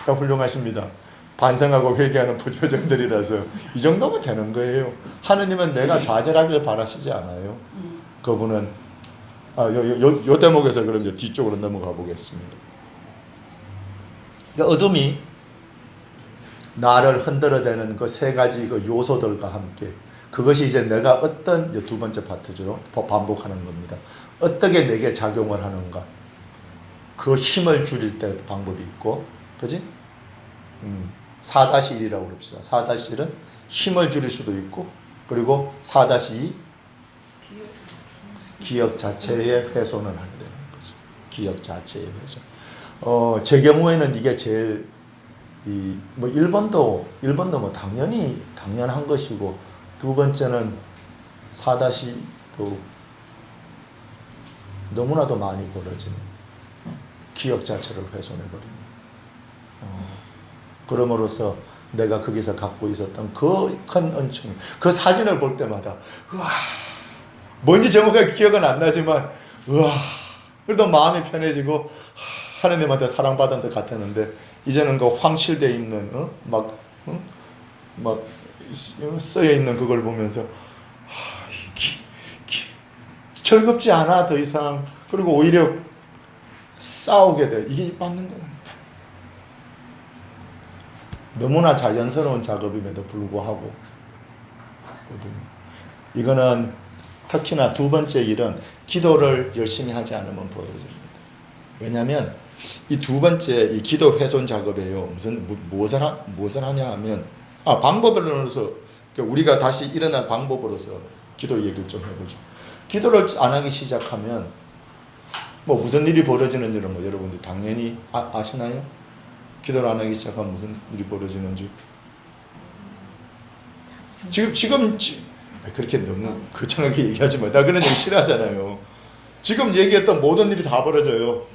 훌륭하십니다. 반성하고 회개하는 표정들이라서 이 정도면 되는 거예요. 하느님은 내가 좌절하길 바라시지 않아요. 그분은 요 대목에서 그럼 이제 뒤쪽으로 넘어가 보겠습니다. 그러니까 어둠이 나를 흔들어대는 그 세 가지 그 요소들과 함께 그것이 이제 내가 어떤 이제 두 번째 파트죠. 반복하는 겁니다. 어떻게 내게 작용을 하는가. 그 힘을 줄일 때 방법이 있고, 그지? 4-1이라고 그럽시다. 4-1은 힘을 줄일 수도 있고, 그리고 4-2 기억 자체의 훼손을 하게 되는 거죠. 기억 자체의 훼손. 제 경우에는 이게 제일 뭐 1번도 뭐 당연한 것이고, 두 번째는 4-도 너무나도 많이 벌어지는 기억 자체를 훼손해버리는. 그럼으로써 내가 거기서 갖고 있었던 그 큰 은총, 그 사진을 볼 때마다 우와, 뭔지 정확하게 기억은 안 나지만 우와, 그래도 마음이 편해지고 하나님한테 사랑받은 것 같았는데 이제는 그 황실되어 있는 막 쓰여 있는 그걸 보면서 즐겁지 않아 더 이상. 그리고 오히려 싸우게 돼. 이게 맞는 거야. 너무나 자연스러운 작업임에도 불구하고 이거는 특히나 두 번째 일은 기도를 열심히 하지 않으면 벌어집니다. 왜냐하면 이 두 번째 이 기도 훼손 작업에요. 무엇을 하냐 하면 방법으로서 우리가 다시 일어날 방법으로서 기도 얘기를 좀 해보죠. 기도를 안 하기 시작하면 뭐 무슨 일이 벌어지는지는 뭐 여러분들 당연히 아시나요? 기도를 안 하기 시작하면 무슨 일이 벌어지는 줄. 지금 그렇게 너무 거창하게 얘기하지 마. 나 그런 얘기 싫어하잖아요. 지금 얘기했던 모든 일이 다 벌어져요.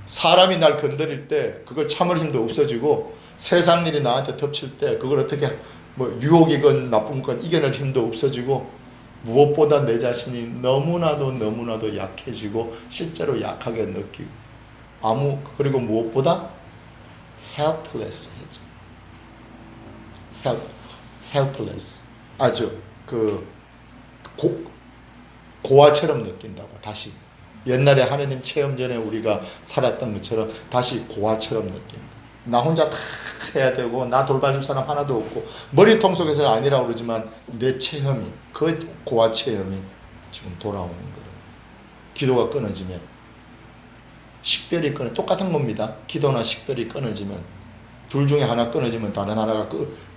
사람이 날 건드릴 때 그걸 참을 힘도 없어지고 세상 일이 나한테 덮칠 때 그걸 어떻게 뭐 유혹이건 나쁜 건 이겨낼 힘도 없어지고 무엇보다 내 자신이 너무나도 약해지고 실제로 약하게 느끼고 그리고 무엇보다 helpless해져. helpless. 아주 고아처럼 느낀다고. 다시 옛날에 하느님 체험 전에 우리가 살았던 것처럼 다시 고아처럼 느낀다. 나 혼자 다 해야 되고 나 돌봐줄 사람 하나도 없고 머리통 속에서는 아니라고 그러지만 내 체험이 그 고아 체험이 지금 돌아오는 거예요. 기도가 끊어지면 식별이 똑같은 겁니다. 기도나 식별이 끊어지면 둘 중에 하나 끊어지면 다른 하나가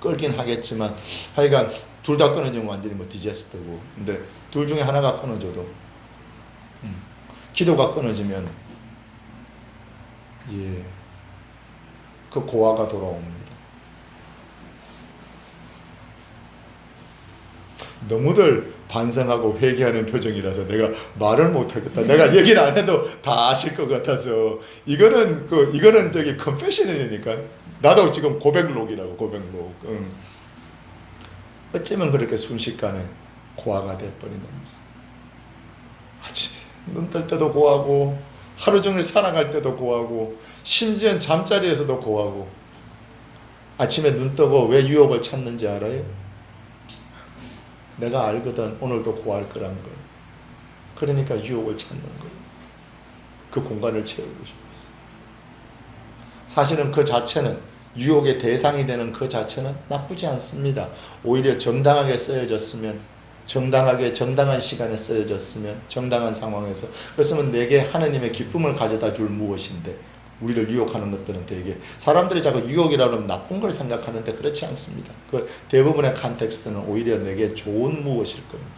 끌긴 하겠지만 하여간 둘 다 끊어지면 완전히 뭐 디제스트고 근데 둘 중에 하나가 끊어져도 기도가 끊어지면 그 고아가 돌아옵니다. 너무들 반성하고 회개하는 표정이라서 내가 말을 못하겠다. 내가 얘기를 안 해도 다 아실 것 같아서 이거는 저기 컨페셔널이니까 나도 지금 고백록이라고 고백록. 어쩌면 그렇게 순식간에 고아가 돼버리는지. 아침에 눈 뜰 때도 고하고 하루 종일 살아갈 때도 고하고 심지어 잠자리에서도 고하고 아침에 눈 뜨고 왜 유혹을 찾는지 알아요? 내가 알거든 오늘도 고할 거란 걸. 그러니까 유혹을 찾는 거예요. 그 공간을 채우고 싶어서. 사실은 그 자체는 유혹의 대상이 되는 그 자체는 나쁘지 않습니다. 오히려 정당하게 쓰여졌으면 정당하게 정당한 시간에 쓰여졌으면 정당한 상황에서 그렇으면 내게 하느님의 기쁨을 가져다 줄 무엇인데 우리를 유혹하는 것들은 되게 사람들이 자꾸 유혹이라고 하면 나쁜 걸 생각하는데 그렇지 않습니다. 그 대부분의 컨텍스트는 오히려 내게 좋은 무엇일 겁니다.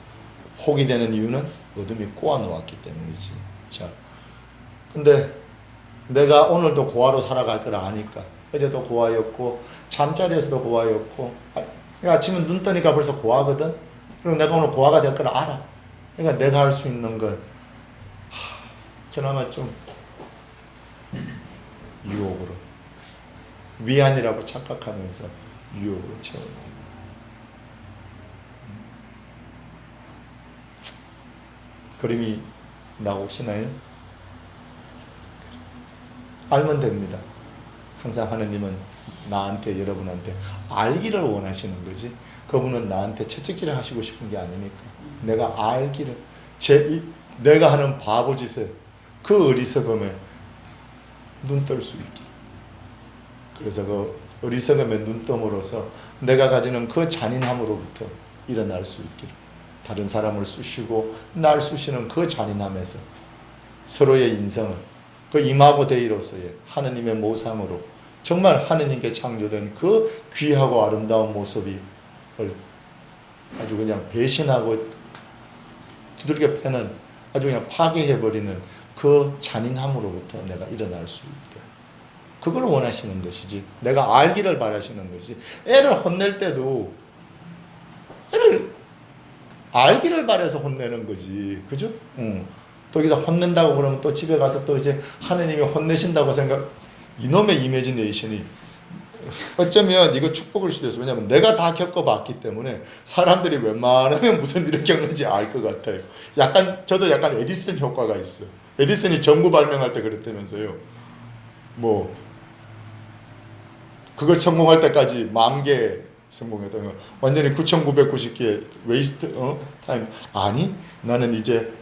혹이 되는 이유는 어둠이 꼬아놓았기 때문이지. 자, 근데 내가 오늘도 고아로 살아갈 걸 아니까 어제도 고아였고 잠자리에서도 고아였고 아침에 눈 뜨니까 벌써 고아거든. 그리고 내가 오늘 고아가 될 걸 알아. 그러니까 내가 할 수 있는 건 그나마 좀 유혹으로 위안이라고 착각하면서 유혹으로 채우는 거예요. 그림이 나오시나요? 알면 됩니다. 항상 하느님은 나한테 여러분한테 알기를 원하시는 거지 그분은 나한테 채찍질을 하시고 싶은 게 아니니까 내가 알기를 내가 하는 바보짓에 그 어리석음에 눈 뜰 수 있기. 그래서 그 어리석음에 눈 뜸으로써 내가 가지는 그 잔인함으로부터 일어날 수 있기를. 다른 사람을 쑤시고 날 쑤시는 그 잔인함에서 서로의 인성을 그 임하고 데이로서의 하느님의 모상으로 정말 하느님께 창조된 그 귀하고 아름다운 모습이 아주 그냥 배신하고 두들겨 패는 아주 그냥 파괴해버리는 그 잔인함으로부터 내가 일어날 수 있게. 그걸 원하시는 것이지. 내가 알기를 바라시는 것이지. 애를 혼낼 때도 애를 알기를 바라서 혼내는 거지. 그죠? 또 여기서 혼낸다고 그러면 또 집에 가서 또 이제 하느님이 혼내신다고 이놈의 이미지네이션이 어쩌면 이거 축복일 수도 있어요. 왜냐하면 내가 다 겪어봤기 때문에 사람들이 웬만하면 무슨 일을 겪는지 알 것 같아요. 저도 약간 에디슨 효과가 있어. 에디슨이 전구 발명할 때 그랬다면서요. 그걸 성공할 때까지 10,000개 성공했다는 거. 완전히 9,990개 웨이스트 타임. 아니 나는 이제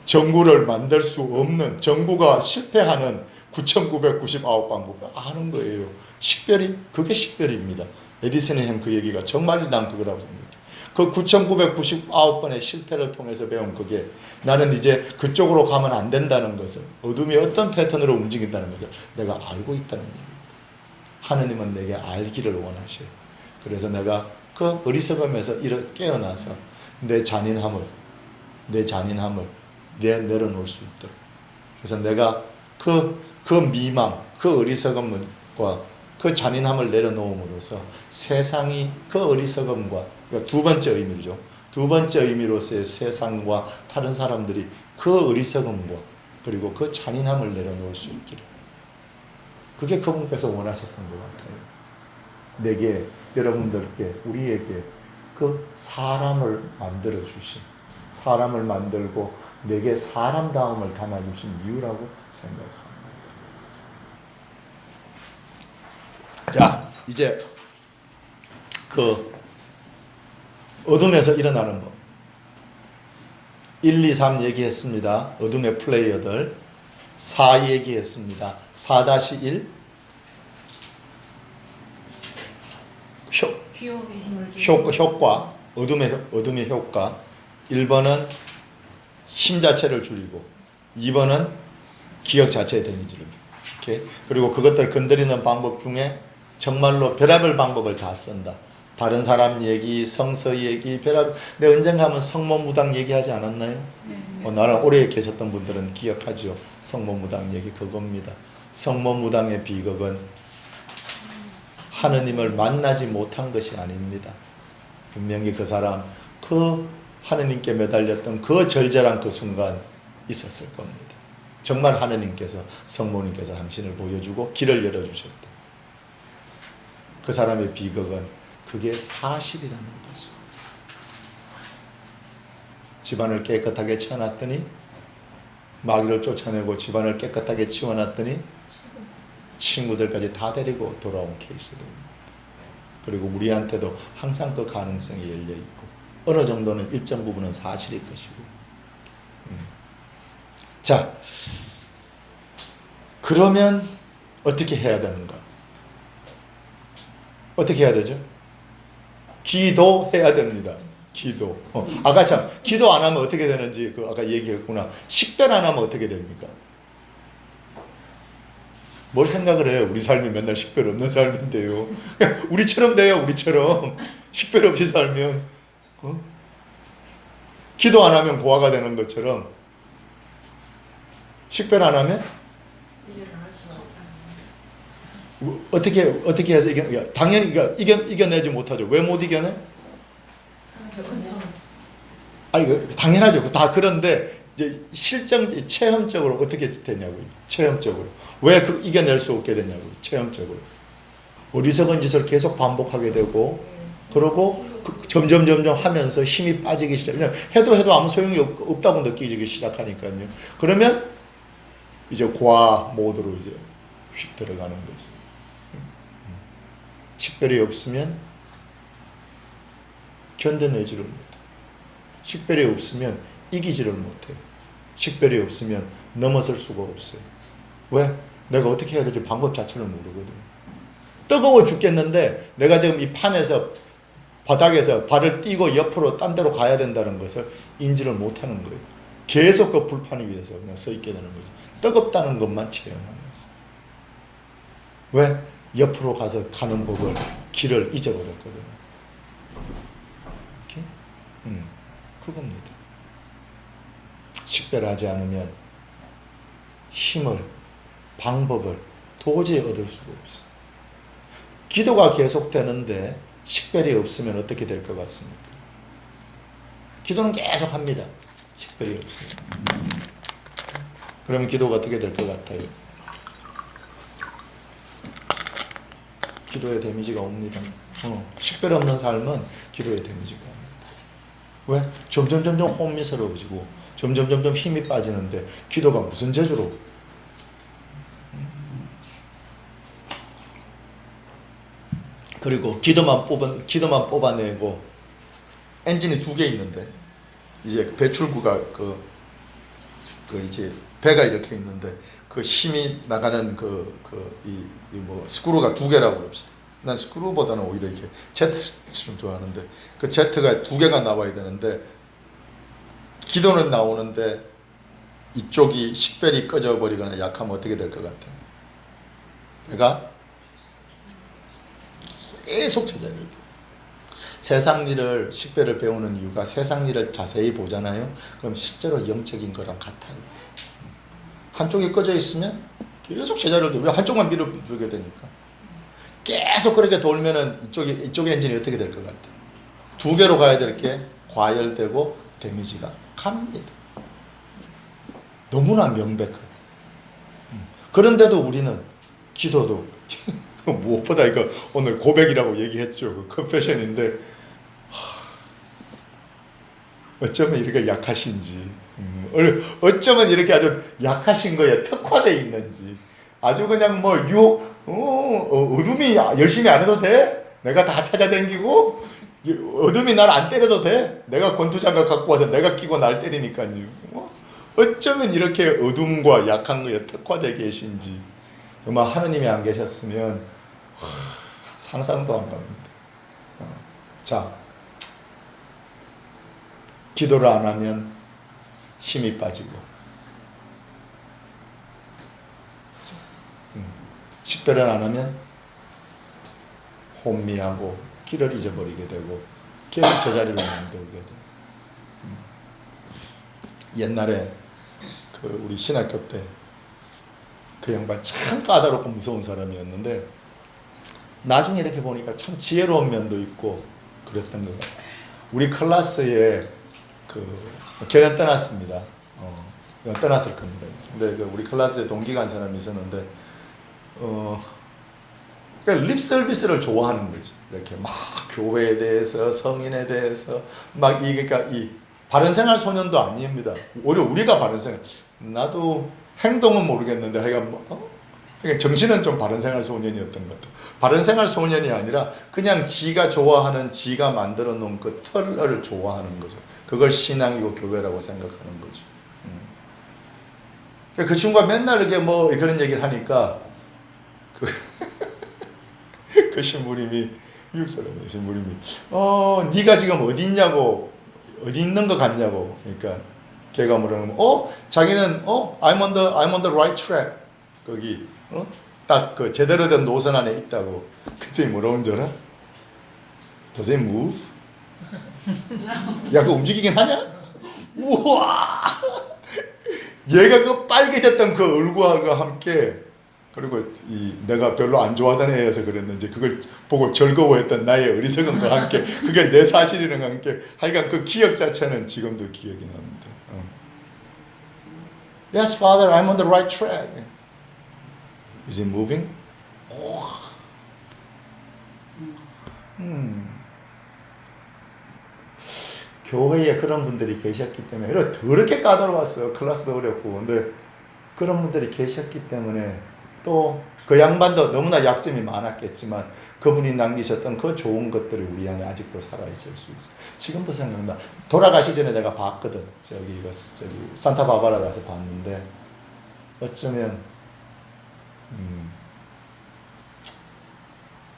전구를 만들 수 없는 전구가 실패하는 9,999방법을 아는 거예요. 그게 식별입니다. 에디슨이 한 그 얘기가 정말 난 그거라고 생각해. 그 9,999번의 실패를 통해서 배운 그게 나는 이제 그쪽으로 가면 안 된다는 것을 어둠이 어떤 패턴으로 움직인다는 것을 내가 알고 있다는 얘기입니다. 하느님은 내게 알기를 원하셔요. 그래서 내가 그 어리석음에서 깨어나서 내 잔인함을 내려놓을 수 있도록. 그래서 내가 그 미망, 그 어리석음과 그 잔인함을 내려놓음으로써 세상이 그 어리석음과 두 번째 의미죠. 두 번째 의미로서의 세상과 다른 사람들이 그 어리석음과 그리고 그 잔인함을 내려놓을 수 있기를. 그게 그분께서 원하셨던 것 같아요. 내게, 여러분들께, 우리에게 그 사람을 만들어주신, 사람을 만들고 내게 사람다움을 담아주신 이유라고 생각합니다. 자, 이제 그 어둠에서 일어나는 법. 1, 2, 3 얘기했습니다. 어둠의 플레이어들. 4 얘기했습니다. 4-1 기억의 힘을 주고 효과, 어둠의 효과. 1번은 힘 자체를 줄이고 2번은 기억 자체의 데미지를 주고. 오케이? 그리고 그것들 건드리는 방법 중에 정말로 별의별 방법을 다 쓴다. 다른 사람 얘기, 성서 얘기, 별의별. 내가 언젠가 하면 성모무당 얘기하지 않았나요? 네. 나는 오래 계셨던 분들은 기억하죠. 성모무당 얘기 그겁니다. 성모무당의 비극은 하느님을 만나지 못한 것이 아닙니다. 분명히 그 사람 그 하느님께 매달렸던 그 절절한 그 순간 있었을 겁니다. 정말 하느님께서 성모님께서 당신을 보여주고 길을 열어주셨다. 그 사람의 비극은 그게 사실이라는 거죠. 집안을 깨끗하게 치워놨더니 마귀를 쫓아내고 집안을 깨끗하게 치워놨더니 친구들까지 다 데리고 돌아온 케이스들입니다. 그리고 우리한테도 항상 그 가능성이 열려 있고 어느 정도는 일정 부분은 사실일 것이고. 자, 그러면 어떻게 해야 되는가? 어떻게 해야 되죠? 기도해야 됩니다. 기도. 아까 참 기도 안 하면 어떻게 되는지 그 아까 얘기했구나. 식별 안 하면 어떻게 됩니까? 뭘 생각을 해요? 우리 삶이 맨날 식별 없는 삶인데요. 우리처럼 돼요. 우리처럼 식별 없이 살면 기도 안 하면 고아가 되는 것처럼 식별 안 하면 어떻게 해서 당연히 이겨내지 못하죠. 왜 못 이겨내? 아니 당연하죠. 다 그런데 이제 체험적으로 어떻게 되냐고요. 체험적으로 왜 이겨낼 수 없게 되냐고요. 체험적으로 어리석은 짓을 계속 반복하게 되고 그러고 점점 하면서 힘이 빠지기 시작. 그냥 해도 아무 소용이 없다고 느끼기 시작하니까요. 그러면 이제 고아 모드로 이제 휙 들어가는 거죠. 식별이 없으면 견뎌내지를 못해. 식별이 없으면 이기지를 못해요. 식별이 없으면 넘어설 수가 없어요. 왜? 내가 어떻게 해야 될지 방법 자체를 모르거든. 뜨거워 죽겠는데 내가 지금 이 판에서 바닥에서 발을 띄고 옆으로 딴 데로 가야 된다는 것을 인지를 못하는 거예요. 계속 그 불판 위에서 그냥 서 있게 되는 거죠. 뜨겁다는 것만 체험하면서. 왜? 옆으로 가서 가는 법을 길을 잊어버렸거든요. 이렇게? 그겁니다. 식별하지 않으면 힘을, 방법을 도저히 얻을 수가 없어요. 기도가 계속되는데 식별이 없으면 어떻게 될 것 같습니까? 기도는 계속 합니다. 식별이 없으면. 그러면 기도가 어떻게 될 것 같아요? 기도에 데미지가 옵니다. 식별 없는 삶은 기도에 데미지가 옵니다. 왜? 점점 혼미스러워지고 점점 힘이 빠지는데 기도가 무슨 재주로? 그리고 기도만 뽑아내고 엔진이 2개 있는데 이제 배출구가 이제 배가 이렇게 있는데 그 힘이 나가는 스크루가 2개라고 그럽시다. 난 스크루보다는 오히려 이렇게 제트처럼 좋아하는데 그 제트가 2개가 나와야 되는데 기도는 나오는데 이쪽이 식별이 꺼져 버리거나 약하면 어떻게 될 것 같아요? 내가 계속 제자리를 둬. 세상 일을 식별을 배우는 이유가 세상 일을 자세히 보잖아요. 그럼 실제로 영적인 거랑 같아요. 한쪽이 꺼져 있으면 계속 제자리를 돌려 한쪽만 밀게 되니까 계속 그렇게 돌면은 이쪽 엔진이 어떻게 될 것 같아요? 2개로 가야 될 게 과열되고 데미지가 갑니다. 너무나 명백하고. 그런데도 우리는 기도도 무엇보다 이거 오늘 고백이라고 얘기했죠. 그 컨페션인데 어쩌면 이렇게 약하신지 어쩌면 이렇게 아주 약하신 거에 특화되어 있는지 아주 그냥 어둠이 열심히 안 해도 돼? 내가 다 찾아다니고 어둠이 날 안 때려도 돼? 내가 권투장갑 갖고 와서 내가 끼고 날 때리니까요. 어쩌면 이렇게 어둠과 약한 거에 특화되어 계신지 정말 하느님이 안 계셨으면 상상도 안 갑니다. 자, 기도를 안 하면 힘이 빠지고 식별을 안 하면 혼미하고 길을 잊어버리게 되고 계속 제자리를 만들게 돼요. 옛날에 우리 신학교 때 그 양반 참 까다롭고 무서운 사람이었는데 나중에 이렇게 보니까 참 지혜로운 면도 있고 그랬던 것 같아요. 우리 클래스에 걔는 떠났습니다. 떠났을 겁니다. 근데 우리 클래스에 동기가 한 사람이 있었는데 그러니까 립 서비스를 좋아하는 거지. 이렇게 막 교회에 대해서 성인에 대해서 막 그러니까 이 바른생활 소년도 아닙니다. 오히려 우리가 바른생활. 나도 행동은 모르겠는데 하여간 그러니까 정신은 좀 바른생활 소년이었던 것 같아요. 바른생활 소년이 아니라 그냥 지가 좋아하는, 지가 만들어 놓은 그 틀을 좋아하는 거죠. 그걸 신앙이고 교회라고 생각하는 거죠. 그 친구가 맨날 이렇게 뭐 그런 얘기를 하니까 그 신부님이, 미국 사람이에요. 신부님이 네가 지금 어디 있냐고, 어디 있는 것 같냐고. 그러니까 걔가 뭐라는 거, 자기는 I'm on the right track. 거기 딱 그 제대로 된 노선 안에 있다고. 그때 뭐라는 줄 알아? Does it move? 야, 그거 움직이긴 하냐? 우와! 얘가 그 빨개졌던 그 얼굴과 함께, 그리고 내가 별로 안 좋아하던 애여서 그랬는지 그걸 보고 즐거워했던 나의 어리석음과 함께, 그게 내 사실이랑 함께, 하여간 그 기억 자체는 지금도 기억이 납니다. Yes, Father, I'm on the right track. Is it moving? 교회에 그런 분들이 계셨기 때문에, 그렇게 까다로웠어요. 클래스도 어렵고. 근데 그런 분들이 계셨기 때문에, 또 그 양반도 너무나 약점이 많았겠지만 그분이 남기셨던 그 좋은 것들이 우리 안에 아직도 살아있을 수 있어요. 지금도 생각나. 돌아가시 전에 내가 봤거든. 저기 산타바바라 가서 봤는데, 어쩌면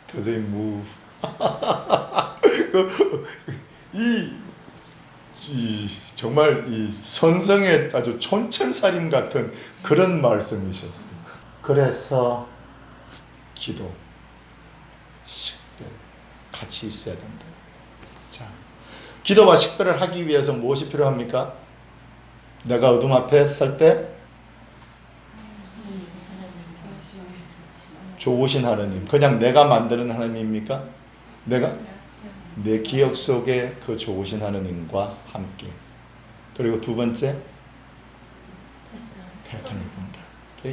Does it move? 정말 이 선성의 아주 촌철살인 같은 그런 말씀이셨어요. 그래서 기도, 식별 같이 있어야 된다. 자, 기도와 식별을 하기 위해서 무엇이 필요합니까? 내가 어둠 앞에 설 때 좋으신 하나님, 그냥 내가 만드는 하나님입니까? 내가 내 기억 속에 그 좋으신 하나님과 함께. 그리고 두 번째, 패턴을 본다.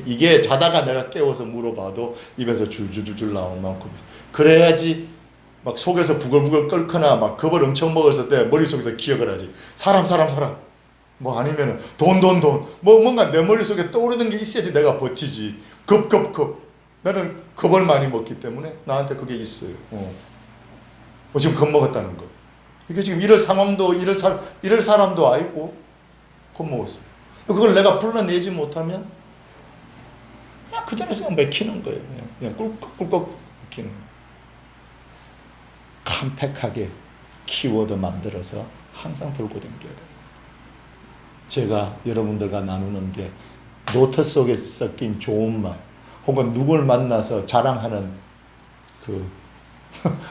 이게 자다가 내가 깨워서 물어봐도 입에서 줄줄줄 나올 만큼. 그래야지 막 속에서 부글부글 끓거나 막 겁을 엄청 먹었을 때 머릿속에서 기억을 하지. 사람. 뭐 아니면은 돈. 뭐 뭔가 내 머릿속에 떠오르는 게 있어야지 내가 버티지. 급. 나는 겁을 많이 먹기 때문에 나한테 그게 있어요. 지금 겁먹었다는 거. 이게 지금 이럴 상황도, 이럴 사람도 아니고 겁먹었어요. 그걸 내가 불러내지 못하면 그냥 그 자리에서 맥히는 거예요. 그냥 꿀꺽꿀꺽 맥히는 거예요. 컴팩하게 키워드 만들어서 항상 들고 다녀야 됩니다. 제가 여러분들과 나누는 게 노트 속에 섞인 좋은 말, 혹은 누굴 만나서 자랑하는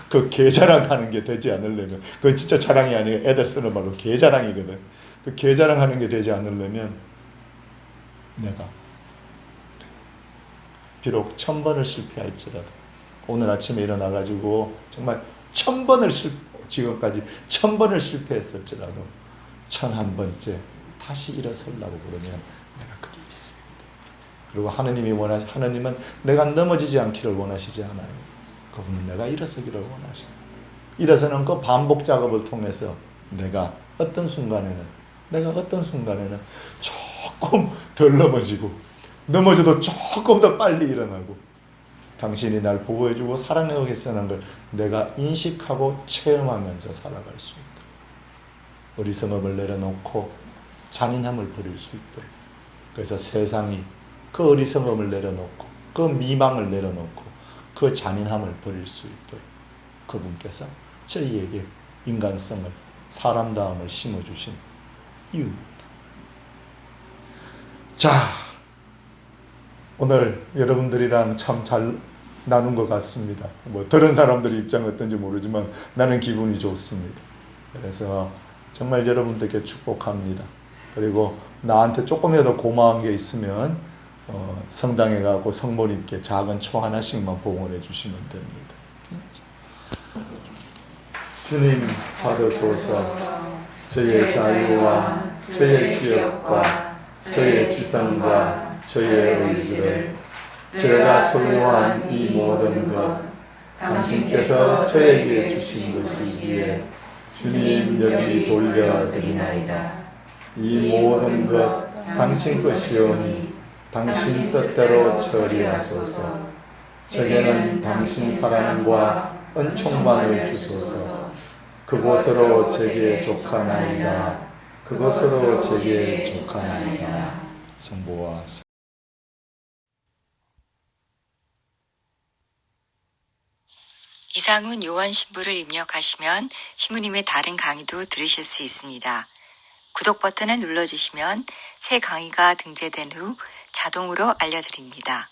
그 개자랑하는 게 되지 않으려면, 그건 진짜 자랑이 아니에요. 애들 쓰는 말로 개자랑이거든. 그 개자랑하는 게 되지 않으려면 내가 비록 1000번을 실패할지라도, 오늘 아침에 일어나가지고 정말 1000번을 지금까지 1000번을 실패했을지라도 1001번째 다시 일어서려고 그러면 내가 그게 있습니다. 그리고 하나님은 내가 넘어지지 않기를 원하시지 않아요. 그분은 내가 일어서기를 원하십니다. 일어서는 그 반복 작업을 통해서 내가 어떤 순간에는 조금 덜 넘어져도 조금 더 빨리 일어나고, 당신이 날 보호해주고 사랑하고 계시다는 걸 내가 인식하고 체험하면서 살아갈 수 있도록, 어리석음을 내려놓고 잔인함을 버릴 수 있도록. 그래서 세상이 그 어리석음을 내려놓고, 그 미망을 내려놓고, 그 잔인함을 버릴 수 있도록 그분께서 저희에게 인간성을, 사람다움을 심어주신 이유입니다. 자, 오늘 여러분들이랑 참 잘 나눈 것 같습니다. 뭐 들은 사람들의 입장은 어떤지 모르지만 나는 기분이 좋습니다. 그래서 정말 여러분들께 축복합니다. 그리고 나한테 조금이라도 고마운 게 있으면 성당에 가고 성모님께 작은 초 하나씩만 봉헌해 주시면 됩니다. 주님 받으소서. 저의 자유와 저의 기억과 저의 지성과 저의 의지를, 제가 소유한 이 모든 것 당신께서 저에게 주신 것이기에 주님 여기 돌려드리나이다. 이 모든 것 당신 것이오니 당신 뜻대로 처리하소서. 제게는 당신 사랑과 은총만을 주소서. 그곳으로 제게 족하나이다. 그곳으로 제게 족하나이다. 성부와 이상훈 요한 신부를 입력하시면 신부님의 다른 강의도 들으실 수 있습니다. 구독 버튼을 눌러주시면 새 강의가 등재된 후 자동으로 알려드립니다.